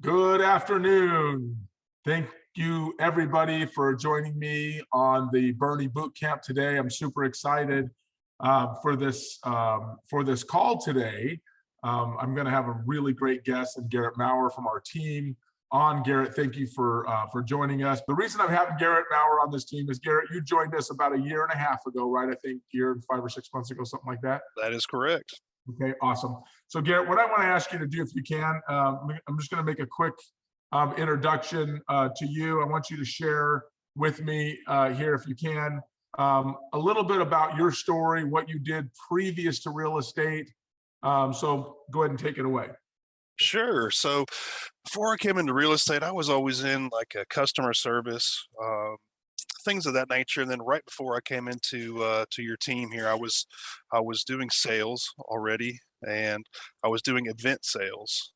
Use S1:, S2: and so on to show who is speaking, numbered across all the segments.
S1: Good afternoon. Thank you everybody for joining me on the Bernie Boot Camp today. I'm super excited for this call today. I'm going to have a really great guest, and Garrett Maurer from our team on. Garrett, thank you for joining us. The reason I'm having Garrett Maurer on this team is, Garrett, you joined us about a year and a half ago, right? I think year and 5 or 6 months ago, something like that.
S2: That is correct.
S1: Okay, awesome. So Garrett, what I want to ask you to do, if you can, I'm just going to make a quick introduction to you. I want you to share with me here, if you can, a little bit about your story, what you did previous to real estate. So go ahead and take it away.
S2: Sure. So before I came into real estate, I was always in like a customer service, things of that nature. And then right before I came into to your team here, I was doing sales already, and I was doing event sales,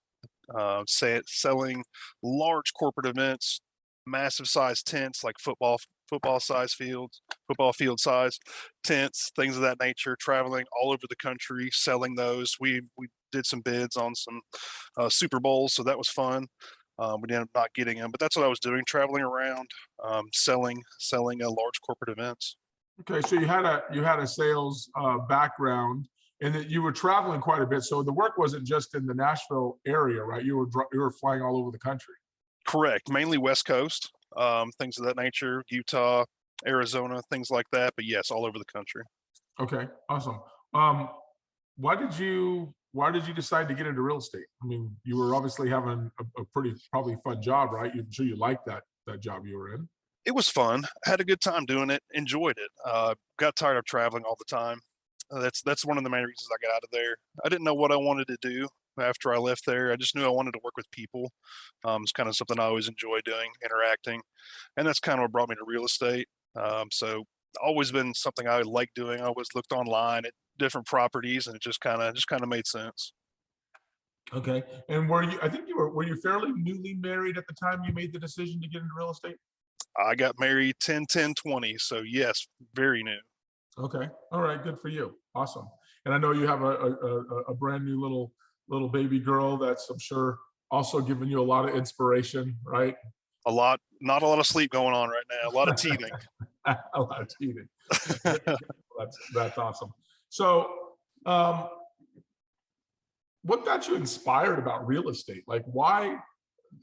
S2: selling large corporate events, massive size tents like football field size tents, things of that nature, traveling all over the country selling those. We did some bids on some Super Bowls, so that was fun. We ended up not getting them, but that's what I was doing, traveling around, selling large corporate events.
S1: Okay, so you had a sales background, and that you were traveling quite a bit. So the work wasn't just in the Nashville area, right? You were flying all over the country.
S2: Correct, mainly West Coast, things of that nature, Utah, Arizona, things like that. But yes, all over the country.
S1: Okay, awesome. Why did you decide to get into real estate? I mean, you were obviously having a pretty probably fun job, right? I'm sure you liked that job you were in.
S2: It was fun. I had a good time doing it. Enjoyed it. Got tired of traveling all the time. That's one of the main reasons I got out of there. I didn't know what I wanted to do after I left there. I just knew I wanted to work with people. It's kind of something I always enjoy doing, interacting, and that's kind of what brought me to real estate. So always been something I like doing. I always looked online at different properties, and it just kind of made sense.
S1: Okay, and I think were you fairly newly married at the time you made the decision to get into real estate?
S2: I got married 10-10-20, so yes, very new.
S1: Okay, all right, good for you. Awesome. And I know you have a brand new little baby girl that's, I'm sure, also giving you a lot of inspiration, right?
S2: Not a lot of sleep going on right now. A lot of teething.
S1: A lot of teething. That's awesome. So, what got you inspired about real estate? Like, why?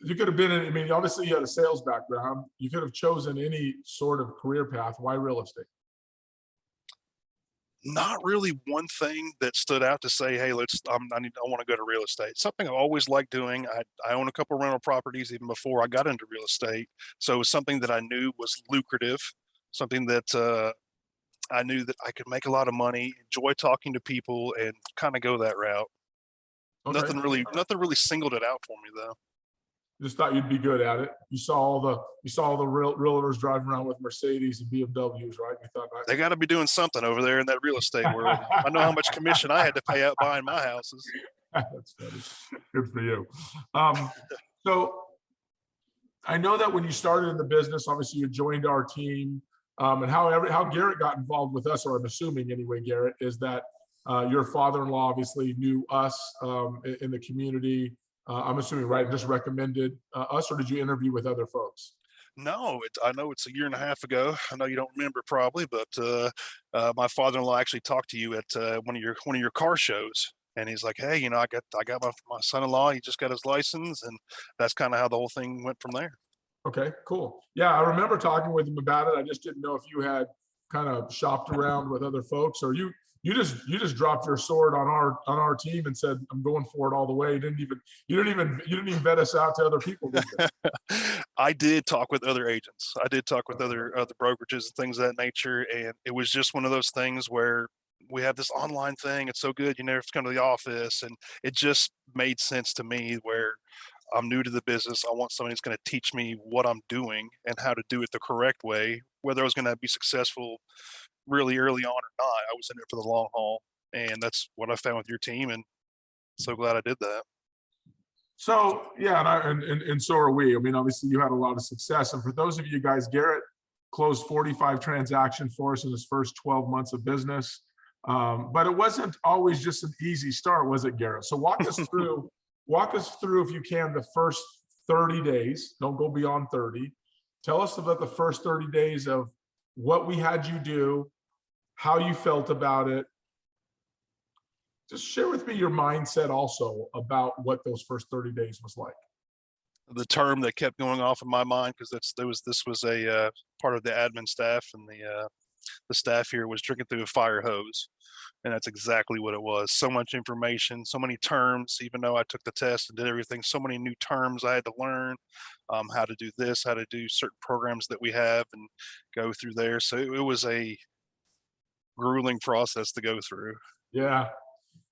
S1: You could have been in, I mean, obviously you had a sales background. You could have chosen any sort of career path. Why real estate?
S2: Not really one thing that stood out to say, hey, I want to go to real estate. Something I always liked doing. I own a couple rental properties even before I got into real estate. So it was something that I knew was lucrative, something that I knew that I could make a lot of money, enjoy talking to people, and kind of go that route.
S1: Okay.
S2: Nothing really singled it out for me though.
S1: Just thought you'd be good at it. You saw all the realtors driving around with Mercedes and BMWs, right? You thought
S2: they got to be doing something over there in that real estate world. I know how much commission I had to pay out buying my houses.
S1: That's funny. Good for you. So I know that when you started in the business, obviously you joined our team, and how Garrett got involved with us, or I'm assuming anyway, Garrett, is that your father-in-law obviously knew us in the community. I'm assuming, right? Just recommended us, or did you interview with other folks?
S2: No, I know it's a year and a half ago. I know you don't remember probably, but my father-in-law actually talked to you at one of your car shows, and he's like, "Hey, I got my son-in-law. He just got his license," and that's kind of how the whole thing went from there.
S1: Okay, cool. Yeah, I remember talking with him about it. I just didn't know if you had kind of shopped around with other folks, or you just dropped your sword on our team and said, I'm going for it all the way. You didn't even vet us out to other people, did you?
S2: I did talk with other agents. I did talk with other brokerages and things of that nature, and it was just one of those things where we have this online thing. It's so good, you never have to come to the office, and it just made sense to me where I'm new to the business. I want somebody who's going to teach me what I'm doing and how to do it the correct way, whether I was going to be successful really early on or not. I was in it for the long haul, and that's what I found with your team, and so glad I did that.
S1: So yeah, and so are we. I mean, obviously you had a lot of success, and for those of you guys, Garrett closed 45 transactions for us in his first 12 months of business. But it wasn't always just an easy start, was it, Garrett? So walk us through, if you can, the first 30 days. Don't go beyond 30. Tell us about the first 30 days of what we had you do, how you felt about it. Just share with me your mindset also about what those first 30 days was like.
S2: The term that kept going off in my mind, because this was a part of the admin staff, and the staff here was drinking through a fire hose, and that's exactly what it was. So much information, so many terms. Even though I took the test and did everything, so many new terms I had to learn, how to do this, how to do certain programs that we have, and go through there. So it was a grueling process to go through.
S1: Yeah,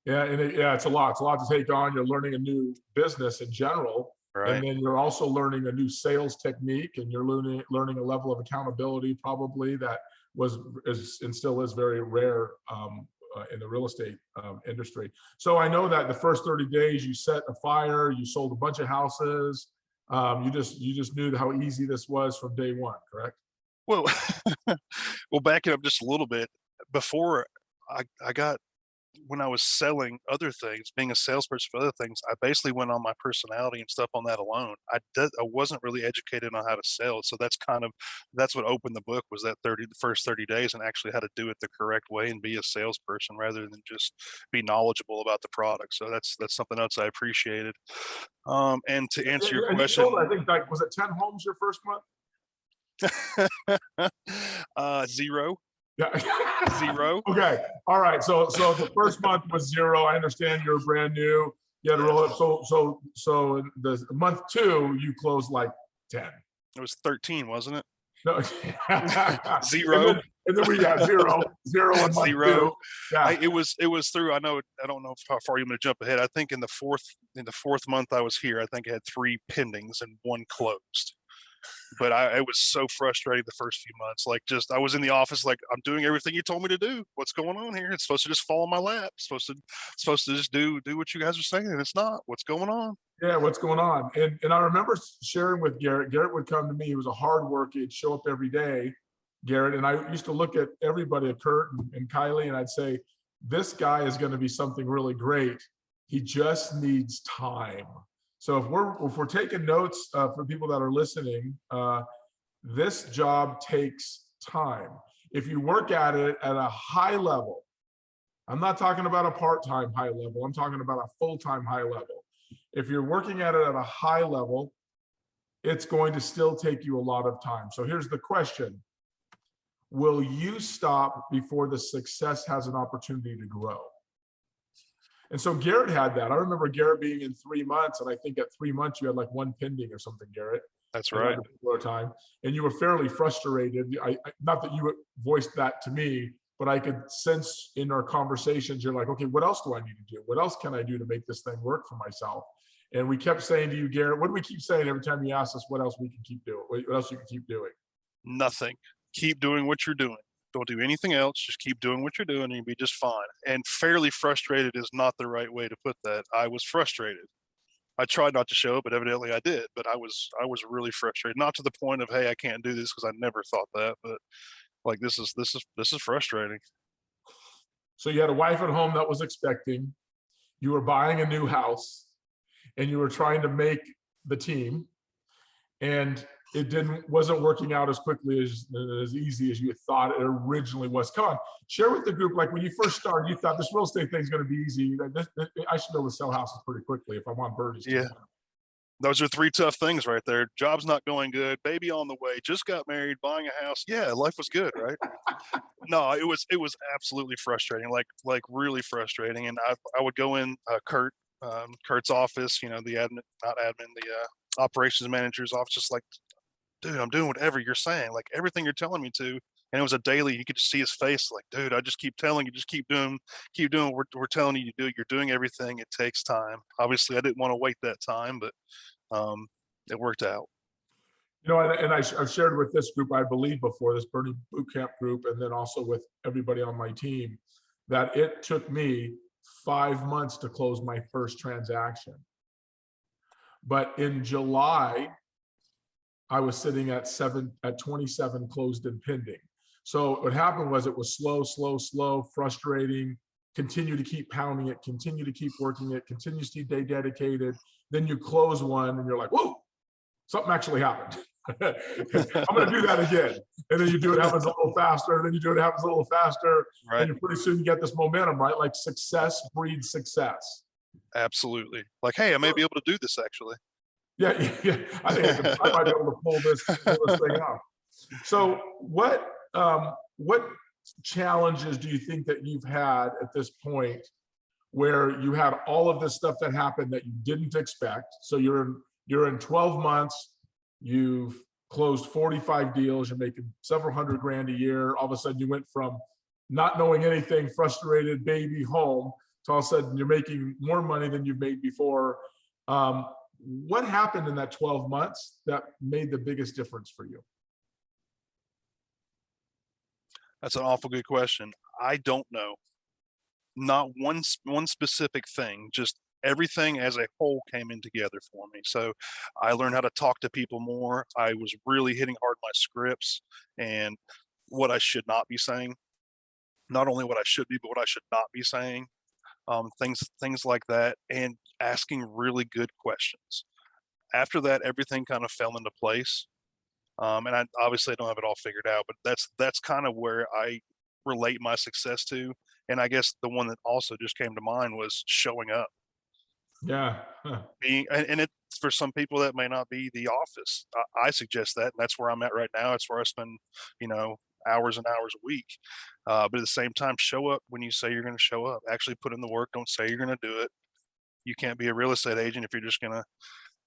S1: yeah, and yeah, it's a lot. It's a lot to take on. You're learning a new business in general,
S2: Right.
S1: and then you're also learning a new sales technique, and you're learning a level of accountability probably that is and still is very rare in the real estate industry. So I know that the first 30 days you set a fire, you sold a bunch of houses. You just knew how easy this was from day one, correct?
S2: Well, well, backing up just a little bit, before I got, when I was selling other things, being a salesperson for other things, I basically went on my personality and stuff on that alone. I wasn't really educated on how to sell, so that's what opened the book, was that the first 30 days, and actually how to do it the correct way and be a salesperson rather than just be knowledgeable about the product. So that's something else I appreciated. And to answer your
S1: And
S2: question,
S1: you sold, I think, like, was it 10 homes your first month?
S2: 0.
S1: Yeah.
S2: 0.
S1: Okay. All right. So the first month was 0. I understand you're brand new. You had to roll it. So in the month 2, you closed like 10.
S2: It was 13, wasn't it?
S1: No.
S2: 0.
S1: And then we got 0 in month 2. Yeah.
S2: It was through. I don't know how far you want to jump ahead. I think in the fourth month I was here, I think I had 3 pendings and 1 closed. But it was so frustrating the first few months. Like, just, I was in the office like, I'm doing everything you told me to do. What's going on here? It's supposed to just fall in my lap. It's supposed to just do what you guys are saying, and it's not. What's going on?
S1: Yeah, what's going on? And I remember sharing with Garrett. Garrett would come to me. He was a hard worker. He'd show up every day, Garrett. And I used to look at everybody, at Kurt and Kylie, and I'd say, this guy is going to be something really great. He just needs time. So if we're taking notes for people that are listening, this job takes time. If you work at it at a high level, I'm not talking about a part-time high level, I'm talking about a full-time high level. If you're working at it at a high level, it's going to still take you a lot of time. So here's the question. Will you stop before the success has an opportunity to grow? And so Garrett had that. I remember Garrett being in 3 months, and I think at 3 months you had like 1 pending or something, Garrett.
S2: That's right.
S1: Time, and you were fairly frustrated. Not that you voiced that to me, but I could sense in our conversations, you're like, okay, what else do I need to do? What else can I do to make this thing work for myself? And we kept saying to you, Garrett, what do we keep saying every time you ask us what else we can keep doing? What else you can keep doing?
S2: Nothing. Keep doing what you're doing. Don't do anything else. Just keep doing what you're doing, and you'll be just fine. And fairly frustrated is not the right way to put that. I was frustrated. I tried not to show it, but evidently I did. But I was really frustrated. Not to the point of, hey, I can't do this, because I never thought that. But like, this is frustrating.
S1: So you had a wife at home that was expecting. You were buying a new house, and you were trying to make the team, and it wasn't working out as quickly as easy as you thought it originally was. Come on, share with the group, like when you first started, you thought this real estate thing's going to be easy. I should be able to sell houses pretty quickly if I want birdies.
S2: Yeah. Those are 3 tough things right there. Job's not going good. Baby on the way. Just got married. Buying a house. Yeah, life was good, right? No, it was absolutely frustrating. Like really frustrating. And I would go in Kurt's office. You know, the operations manager's office, just like, dude, I'm doing whatever you're saying. Like, everything you're telling me to. And it was a daily. You could just see his face. Like, dude, I just keep telling you, just keep doing. What we're telling you to do. You're doing everything. It takes time. Obviously, I didn't want to wait that time, but it worked out.
S1: You know, and I've shared with this group, I believe, before, this Bernie Bootcamp group, and then also with everybody on my team, that it took me 5 months to close my first transaction. But in July, I was sitting at 27 closed and pending. So what happened was, it was slow, frustrating, continue to keep pounding it, continue to keep working it, continue to stay dedicated. Then you close one and you're like, whoa, something actually happened. I'm going to do that again. And then you do it, happens a little faster. And then you do it, happens a little faster.
S2: Right.
S1: And pretty soon you get this momentum, right? Like success breeds success.
S2: Absolutely. Like, hey, I may be able to do this actually.
S1: Yeah. I think I might be able to pull this thing off. So what challenges do you think that you've had at this point where you had all of this stuff that happened that you didn't expect? So you're in 12 months, you've closed 45 deals, you're making several hundred grand a year. All of a sudden you went from not knowing anything, frustrated baby home, to all of a sudden you're making more money than you've made before. What happened in that 12 months that made the biggest difference for you?
S2: That's an awful good question. I don't know. Not one specific thing, just everything as a whole came in together for me. So I learned how to talk to people more. I was really hitting hard my scripts and what I should not be saying. Not only what I should be, but what I should not be saying. Things like that, and asking really good questions. After that, everything kind of fell into place. And I obviously don't have it all figured out, but that's kind of where I relate my success to. And I guess the one that also just came to mind was showing up.
S1: Yeah. Huh.
S2: And it, for some people that may not be the office. I suggest that, and that's where I'm at right now. It's where I spend, hours and hours a week. But at the same time, show up when you say you're going to show up. Actually put in the work. Don't say you're going to do it. You can't be a real estate agent if you're just going to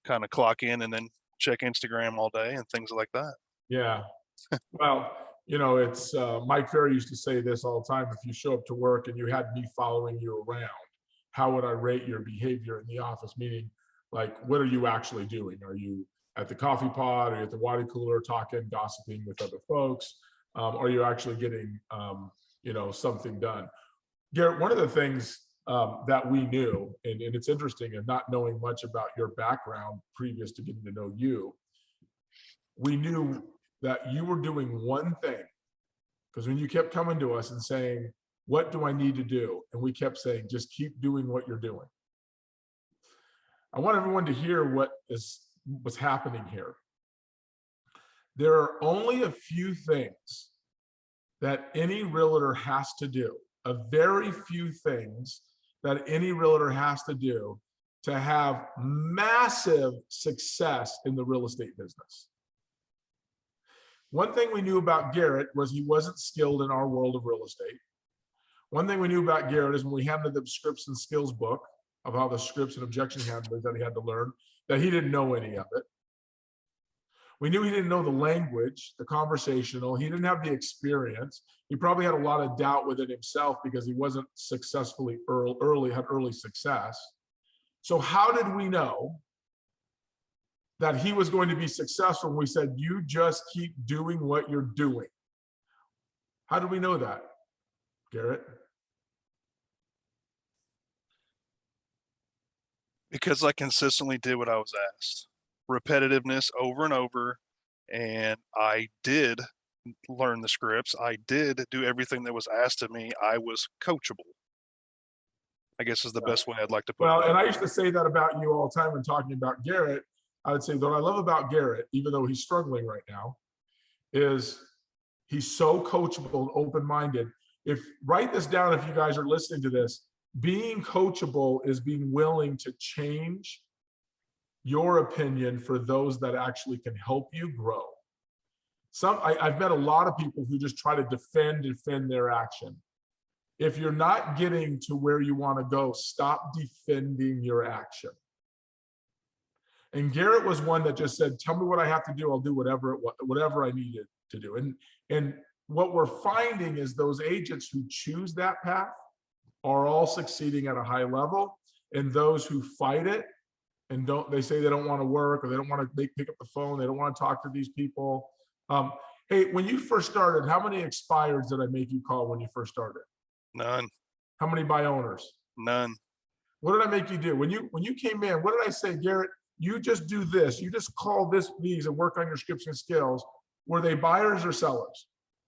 S2: kind of clock in and then check Instagram all day and things like that.
S1: Yeah. Well, it's Mike Ferry used to say this all the time. If you show up to work and you had me following you around, how would I rate your behavior in the office? Meaning, like, what are you actually doing? Are you at the coffee pot? Are you at the water cooler talking, gossiping with other folks? Are you actually getting, something done? Garrett, one of the things that we knew, and it's interesting, and not knowing much about your background previous to getting to know you, we knew that you were doing one thing. Because when you kept coming to us and saying, what do I need to do? And we kept saying, just keep doing what you're doing. I want everyone to hear what's happening here. There are only a few things that any realtor has to do, a very few things that any realtor has to do to have massive success in the real estate business. One thing we knew about Garrett was he wasn't skilled in our world of real estate. One thing we knew about Garrett is when we handed the scripts and skills book of how the scripts and objection handlers that he had to learn, that he didn't know any of it. We knew he didn't know the language, the conversational. He didn't have the experience. He probably had a lot of doubt within himself because he wasn't successfully had early success. So how did we know that he was going to be successful when we said, you just keep doing what you're doing? How did we know that, Garrett?
S2: Because I consistently did what I was asked. Repetitiveness over and over. And I did learn the scripts. I did do everything that was asked of me. I was coachable, I guess is the best way I'd like to put it.
S1: Well, and I used to say that about you all the time when talking about Garrett. I would say, what I love about Garrett, even though he's struggling right now, is he's so coachable and open-minded. Write this down if you guys are listening to this. Being coachable is being willing to change your opinion for those that actually can help you grow. I've met a lot of people who just try to defend their action. If you're not getting to where you want to go, stop defending your action. And Garrett was one that just said, tell me what I have to do. I'll do whatever I needed to do. And what we're finding is those agents who choose that path are all succeeding at a high level. And those who fight it and they say they don't want to work, or they don't want to pick up the phone, they don't want to talk to these people. Hey, when you first started, how many expireds did I make you call when you first started?
S2: None.
S1: How many buy owners?
S2: None.
S1: What did I make you do? When you came in, what did I say, Garrett? You just do this. You just call these and work on your scripts and skills. Were they buyers or sellers?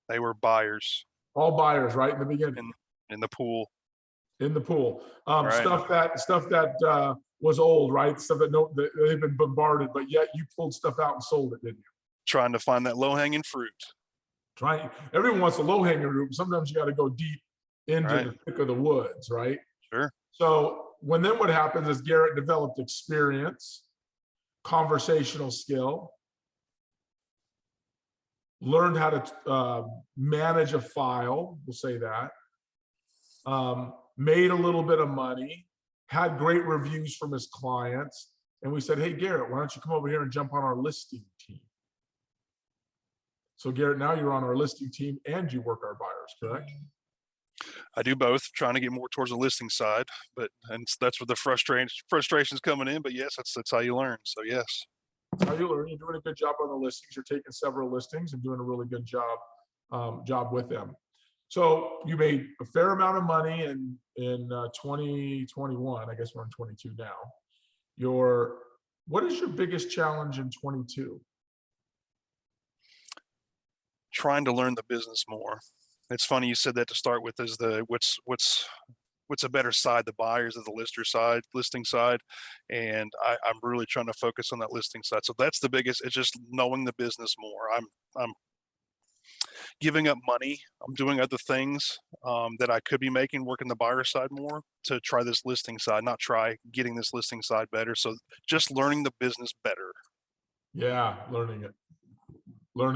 S2: They were buyers.
S1: All buyers, right? In the beginning.
S2: In the pool.
S1: In the pool.
S2: Right.
S1: Stuff that was old, right? Stuff that they've been bombarded, but yet you pulled stuff out and sold it, didn't you?
S2: Trying to find that low-hanging fruit.
S1: Everyone wants a low-hanging fruit. Sometimes you got to go deep into
S2: Right.
S1: the thick of the woods, right?
S2: Sure.
S1: So then what happens is Garrett developed experience, conversational skill, learned how to manage a file, we'll say that, made a little bit of money, had great reviews from his clients. And we said, hey, Garrett, why don't you come over here and jump on our listing team? So Garrett, now you're on our listing team and you work our buyers, correct?
S2: I do both, trying to get more towards the listing side, and that's where the frustration's coming in. But yes, that's how you learn. So yes.
S1: That's how you learn. You're doing a good job on the listings. You're taking several listings and doing a really good job with them. So you made a fair amount of money in 2021. I guess we're in 22 now. What is your biggest challenge in 22?
S2: Trying to learn the business more. It's funny you said that to start with. Is what's a better side, the buyers or the listing side, and I'm really trying to focus on that listing side. So that's the biggest. It's just knowing the business more. I'm giving up money. I'm doing other things that I could be making, working the buyer side more to try this listing side, not try getting this listing side better. So just learning the business better.
S1: Yeah, learning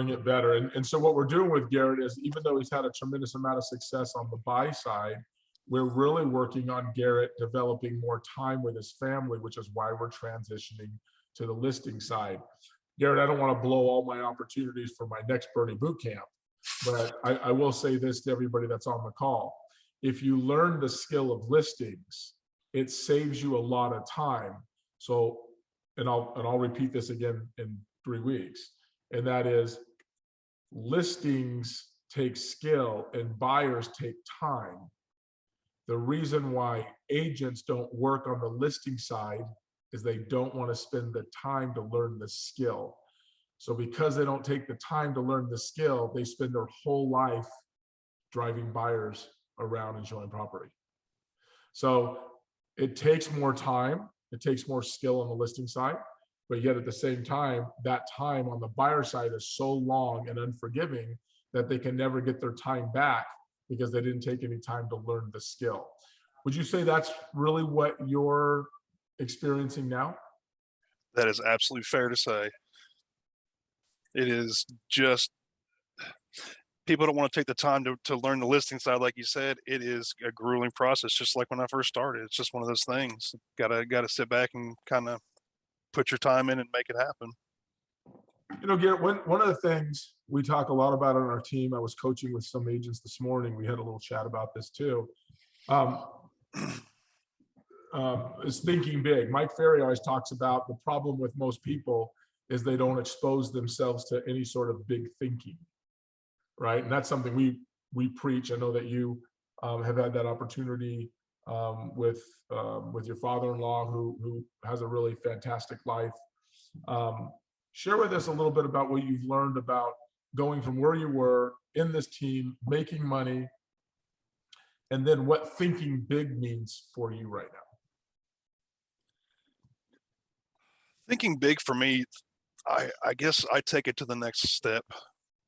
S1: it better. And so what we're doing with Garrett is, even though he's had a tremendous amount of success on the buy side, we're really working on Garrett developing more time with his family, which is why we're transitioning to the listing side. Garrett, I don't want to blow all my opportunities for my next Bernie boot camp, but I will say this to everybody that's on the call. If you learn the skill of listings, it saves you a lot of time. So, and I'll repeat this again in 3 weeks. And that is, listings take skill and buyers take time. The reason why agents don't work on the listing side is they don't want to spend the time to learn the skill. So because they don't take the time to learn the skill, they spend their whole life driving buyers around and showing property. So it takes more time, it takes more skill on the listing side. But yet at the same time, that time on the buyer side is so long and unforgiving that they can never get their time back because they didn't take any time to learn the skill. Would you say that's really what you're experiencing now?
S2: That is absolutely fair to say. It is just, people don't want to take the time to learn the listing side. Like you said, it is a grueling process, just like when I first started. It's just one of those things. Gotta sit back and kind of put your time in and make it happen.
S1: You know, Garrett, one of the things we talk a lot about on our team, I was coaching with some agents this morning. We had a little chat about this too. Is thinking big. Mike Ferry always talks about the problem with most people is they don't expose themselves to any sort of big thinking, right? And that's something we preach. I know that you have had that opportunity with your father-in-law who has a really fantastic life. Share with us a little bit about what you've learned about going from where you were in this team, making money, and then what thinking big means for you right now.
S2: Thinking big for me, I guess I take it to the next step.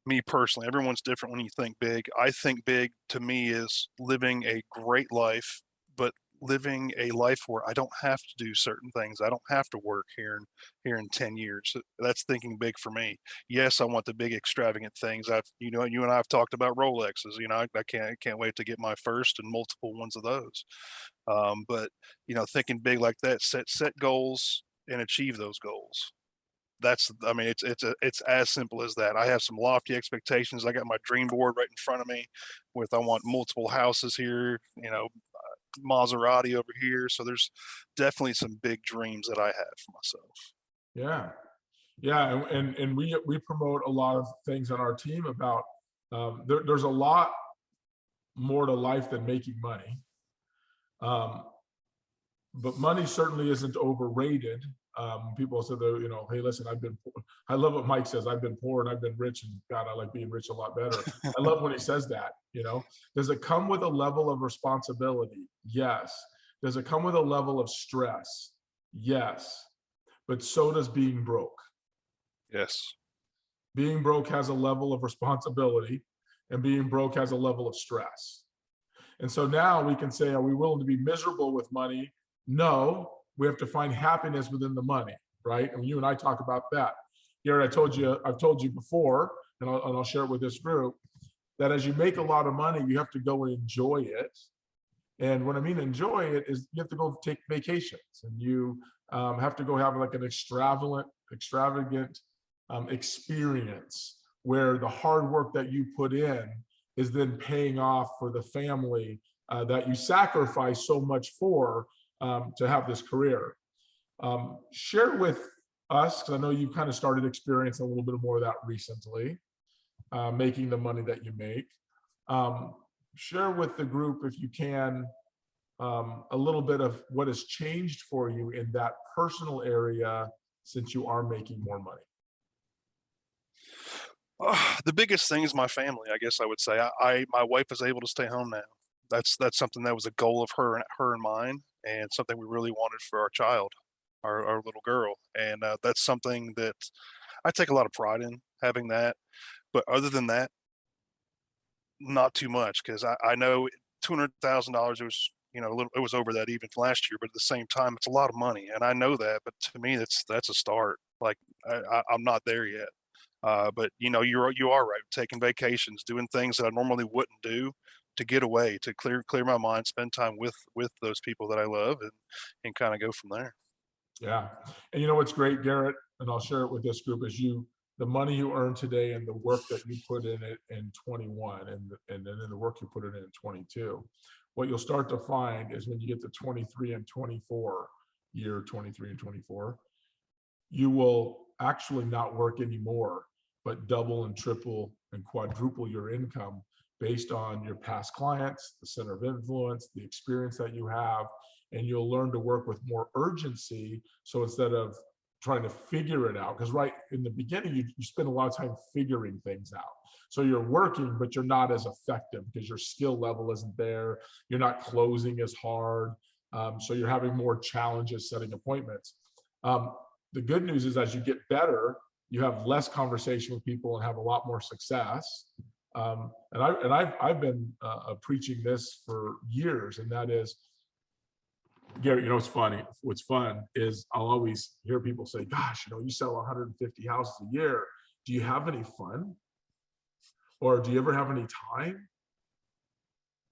S2: Me personally, everyone's different when you think big. I think big to me is living a great life, but living a life where I don't have to do certain things. I don't have to work here in 10 years. That's thinking big for me. Yes, I want the big extravagant things. You and I have talked about Rolexes. I can't wait to get my first and multiple ones of those. But thinking big like that, set goals and achieve those goals. It's as simple as that. I have some lofty expectations. I got my dream board right in front of me with, I want multiple houses here, Maserati over here. So there's definitely some big dreams that I have for myself.
S1: Yeah. And we promote a lot of things on our team about, there's a lot more to life than making money. But money certainly isn't overrated. People say that, hey, listen, I love what Mike says. I've been poor and I've been rich, and God, I like being rich a lot better. I love when he says that, Does it come with a level of responsibility? Yes. Does it come with a level of stress? Yes, but so does being broke.
S2: Yes.
S1: Being broke has a level of responsibility, and being broke has a level of stress. And so now we can say, are we willing to be miserable with money? No, we have to find happiness within the money, right? And you and I talk about that. Garrett, I've told you before, and I'll share it with this group, that as you make a lot of money, you have to go and enjoy it. And what I mean enjoy it is you have to go take vacations, and you have to go have like an extravagant experience where the hard work that you put in is then paying off for the family that you sacrifice so much for to have this career. Share with us, because I know you kind of started experiencing a little bit more of that recently, making the money that you make. Share with the group, if you can, a little bit of what has changed for you in that personal area since you are making more money.
S2: The biggest thing is my family, I guess I would say. My wife is able to stay home now. That's something that was a goal of her and mine, and something we really wanted for our child, our little girl. And that's something that I take a lot of pride in, having that. But other than that, not too much, because I know $200,000, it was, you know, it was over that even last year, but at the same time, it's a lot of money, and I know that. But to me, that's a start. Like I'm not there yet. But you know, you are right. Taking vacations, doing things that I normally wouldn't do, to get away, to clear my mind, spend time with those people that I love, and kind of go from there.
S1: Yeah. And you know what's great, Garrett, and I'll share it with this group, is the money you earn today and the work that you put in it in 21 and then in the work you put in 22. What you'll start to find is when you get to 23 and 24, year 23 and 24, you will actually not work anymore, but double and triple and quadruple your income based on your past clients, the center of influence, the experience that you have, and you'll learn to work with more urgency. So instead of trying to figure it out, because right in the beginning, you spend a lot of time figuring things out. So you're working, but you're not as effective because your skill level isn't there. You're not closing as hard. So you're having more challenges setting appointments. The good news is as you get better, you have less conversation with people and have a lot more success. And I've been preaching this for years, and that is, Garrett, you know, it's funny. What's fun is I'll always hear people say, gosh, you know, you sell 150 houses a year. Do you have any fun? Or do you ever have any time?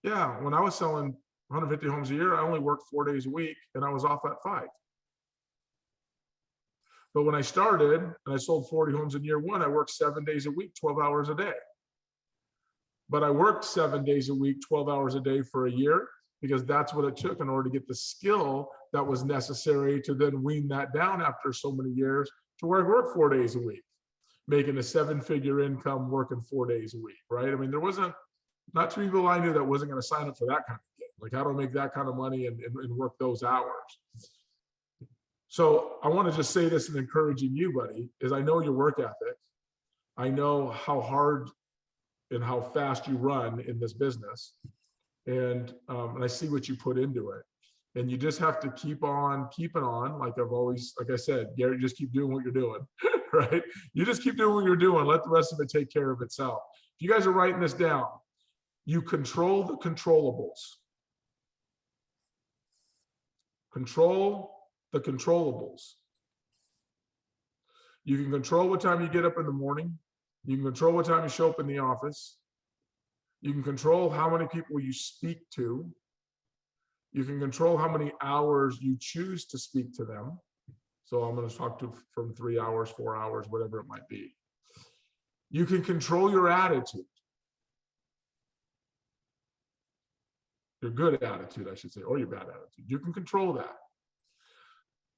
S1: Yeah, when I was selling 150 homes a year, I only worked 4 days a week and I was off at 5. But when I started and I sold 40 homes in year 1, I worked 7 days a week, 12 hours a day. But I worked 7 days a week, 12 hours a day for a year, because that's what it took in order to get the skill that was necessary to then wean that down after so many years to where I worked 4 days a week, making a 7-figure income working 4 days a week, right? I mean, there wasn't, not too many people I knew that wasn't going to sign up for that kind of gig. Like, how do I make that kind of money and work those hours? So I want to just say this and encouraging you, buddy, is I know your work ethic. I know how hard and how fast you run in this business. And I see what you put into it. And you just have to keep on keeping on. Like I said, Gary, just keep doing what you're doing, right? You just keep doing what you're doing. Let the rest of it take care of itself. If you guys are writing this down, you control the controllables. Control the controllables. You can control what time you get up in the morning. You can control what time you show up in the office. You can control how many people you speak to. You can control how many hours you choose to speak to them. So I'm going to talk to from 3 hours, 4 hours, whatever it might be. You can control your attitude. Your good attitude, I should say, or your bad attitude. You can control that.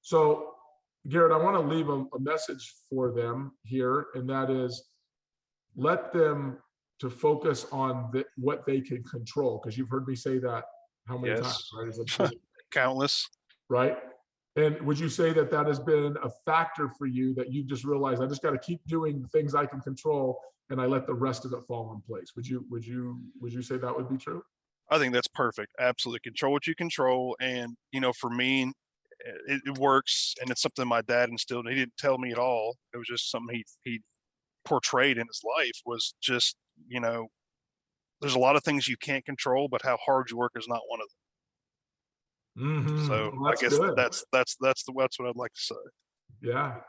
S1: So, Garrett, I want to leave a message for them here, and that is, let them to focus on what they can control, because you've heard me say that how many times, right?
S2: Countless.
S1: Right? And would you say that has been a factor for you, that you just realized I just got to keep doing the things I can control and I let the rest of it fall in place? Would you say that would be true?
S2: I think that's perfect. Absolutely. Control what you control. And, you know, for me, it works, and it's something my dad instilled. He didn't tell me at all. It was just something he portrayed in his life. Was just, you know, there's a lot of things you can't control, but how hard you work is not one of them. So
S1: Well,
S2: I
S1: that's
S2: guess
S1: good.
S2: that's what I'd like to say.
S1: Yeah.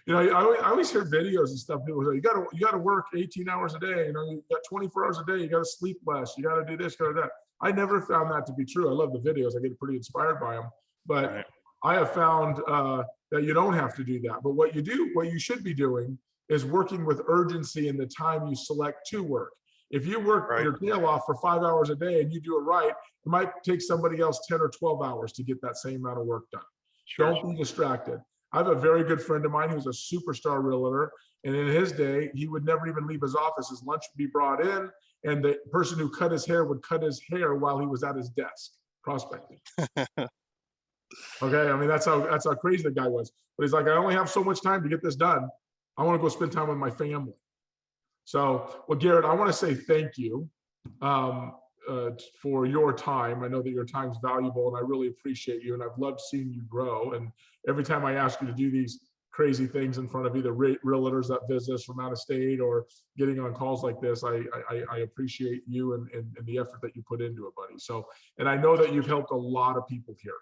S1: You know, I always hear videos and stuff. People say, you gotta work 18 hours a day. You know, you got 24 hours a day. You got to sleep less. You got to do this, got to do that. I never found that to be true. I love the videos. I get pretty inspired by them. But
S2: Right.
S1: I have found that you don't have to do that. But what you should be doing is working with urgency in the time you select to work. If you work
S2: Right.
S1: your tail off for 5 hours a day and you do it right, it might take somebody else 10 or 12 hours to get that same amount of work done.
S2: Sure.
S1: Don't be distracted. I have a very good friend of mine who's a superstar realtor. And in his day, he would never even leave his office. His lunch would be brought in, and the person who cut his hair would cut his hair while he was at his desk prospecting. Okay, I mean, that's how crazy the guy was. But he's like, I only have so much time to get this done. I want to go spend time with my family. So, well, Garrett, I want to say thank you for your time. I know that your time's valuable, and I really appreciate you. And I've loved seeing you grow. And every time I ask you to do these crazy things in front of either realtors that visit us from out of state or getting on calls like this, I appreciate you and the effort that you put into it, buddy. So, and I know that you've helped a lot of people here.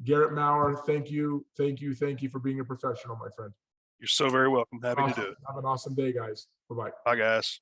S1: Garrett Maurer, thank you for being a professional, my friend.
S2: You're so very welcome. Happy
S1: Awesome.
S2: to do it.
S1: Have an awesome day, guys. Bye-bye.
S2: Bye, guys.